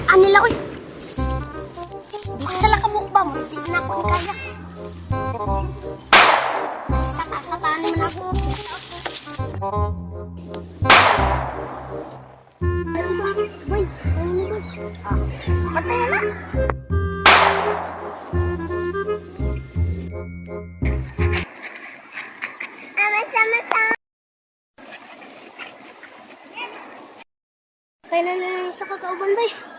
Anila ko. Bukas na lang ka mukba mo. Hindi na ako kaya. Mas katasataan naman ako. Boy, patay na. Sama-sama. Kaya na lang sa kakauban, boy.